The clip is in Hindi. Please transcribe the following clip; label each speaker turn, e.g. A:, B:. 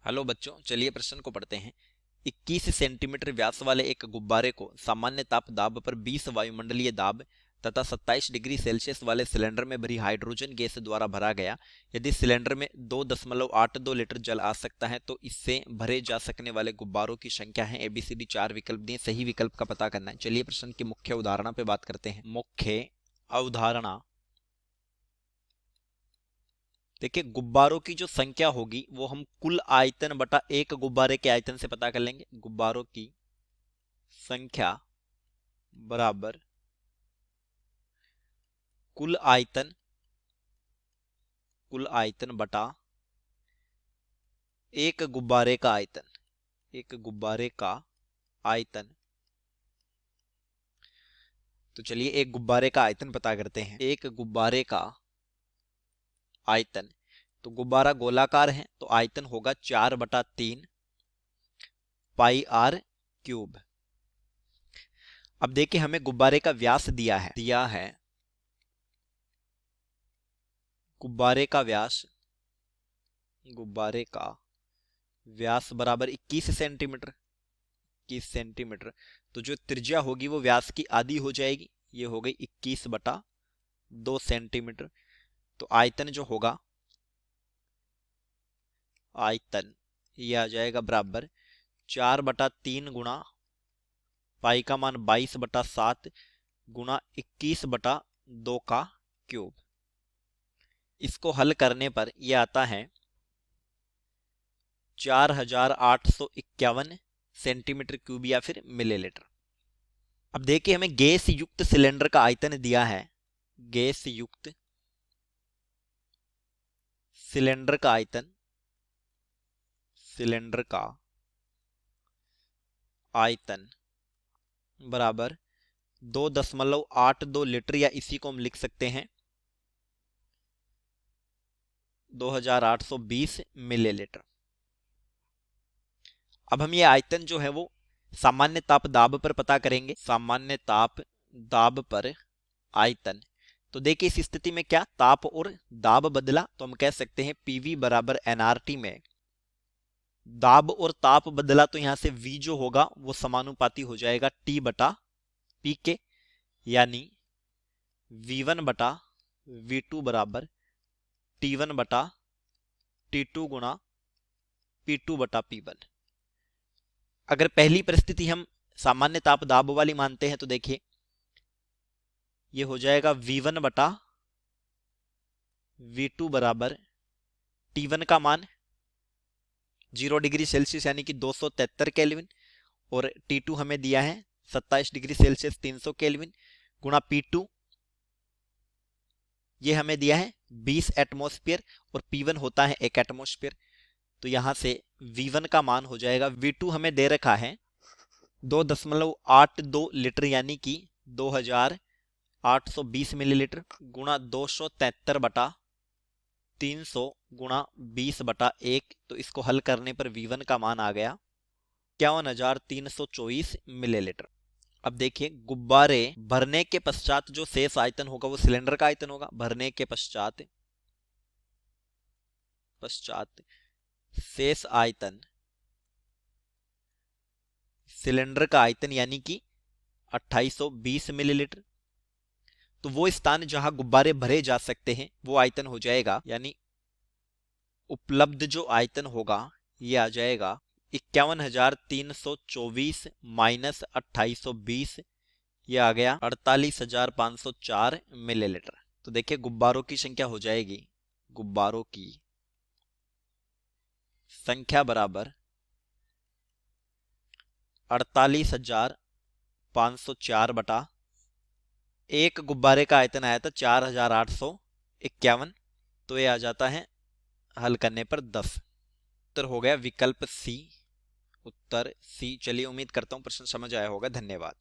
A: हेलो बच्चों, चलिए प्रश्न को पढ़ते हैं। 21 सेंटीमीटर व्यास वाले एक गुब्बारे को सामान्य ताप दाब पर 20 वायुमंडलीय दाब तथा 27 डिग्री सेल्सियस वाले सिलेंडर में भरी हाइड्रोजन गैस द्वारा भरा गया। यदि सिलेंडर में 2.82 लीटर जल आ सकता है तो इससे भरे जा सकने वाले गुब्बारों की संख्या है। ABCD 4 विकल्प दिए, सही विकल्प का पता करना है। चलिए प्रश्न की मुख्य उदाहरणा पे बात करते हैं। मुख्य अवधारणा, देखिए गुब्बारों की जो संख्या होगी वो हम कुल आयतन बटा एक गुब्बारे के आयतन से पता कर लेंगे। गुब्बारों की संख्या बराबर कुल आयतन बटा एक गुब्बारे का आयतन। एक गुब्बारे का आयतन। तो चलिए एक गुब्बारे का आयतन पता करते हैं। एक गुब्बारे का आयतन, तो गुब्बारा गोलाकार है तो आयतन होगा 4/3 पाई आर क्यूब। अब देखिए हमें गुब्बारे का व्यास दिया है गुब्बारे का व्यास बराबर 21 सेंटीमीटर। 21 सेंटीमीटर, तो जो त्रिज्या होगी वो व्यास की आधी हो जाएगी। ये हो गई 21/2 सेंटीमीटर। तो आयतन जो होगा, आयतन ये आ जाएगा बराबर 4/3 गुणा पाई का मान 22/7 गुणा 21/2 का क्यूब। इसको हल करने पर यह आता है 4851 सेंटीमीटर क्यूब या फिर मिलीलीटर। अब देखिए हमें गैस युक्त सिलेंडर का आयतन दिया है। गैस युक्त सिलेंडर का आयतन, सिलेंडर का आयतन बराबर 2.82 लीटर, या इसी को हम लिख सकते हैं 2820 मिलीलीटर। अब हम ये आयतन जो है वो सामान्य ताप दाब पर पता करेंगे। सामान्य ताप दाब पर आयतन, तो देखिए इस स्थिति में क्या ताप और दाब बदला, तो हम कह सकते हैं PV बराबर nRT में दाब और ताप बदला, तो यहां से V जो होगा वो समानुपाती हो जाएगा T बटा P के, यानी V1 बटा V2 बराबर T1 बटा T2 गुणा P2 बटा P1। अगर पहली परिस्थिति हम सामान्य ताप दाब वाली मानते हैं तो देखिए ये हो जाएगा V1 बटा V2 बराबर T1 का मान 0 डिग्री सेल्सियस यानी कि 273 केल्विन, और T2 हमें दिया है 27 डिग्री सेल्सियस 300 केल्विन, गुणा P2 ये हमें दिया है 20 एटमॉस्फेयर, और P1 होता है 1 एटमॉस्फेयर। तो यहां से V1 का मान हो जाएगा, V2 हमें दे रखा है 2.82 लीटर यानी कि 2820 मिलीलीटर, गुणा 273/300 गुणा 20/1। तो इसको हल करने पर V1 का मान आ गया 51,324 मिलीलीटर। अब देखिए गुब्बारे भरने के पश्चात जो शेष आयतन होगा वो सिलेंडर का आयतन होगा। भरने के पश्चात शेष आयतन सिलेंडर का आयतन यानी कि 2820 मिलीलीटर। तो वो स्थान जहां गुब्बारे भरे जा सकते हैं वो आयतन हो जाएगा, यानी उपलब्ध जो आयतन होगा ये आ जाएगा 51,324 माइनस 2820, ये आ गया 48,504 मिलीलीटर। तो देखिए गुब्बारों की संख्या हो जाएगी, गुब्बारों की संख्या बराबर 48,504 बटा एक गुब्बारे का आयतन आया था 4,851, तो ये आ जाता है हल करने पर 10। उत्तर हो गया विकल्प सी, उत्तर सी। चलिए उम्मीद करता हूं प्रश्न समझ आया होगा। धन्यवाद।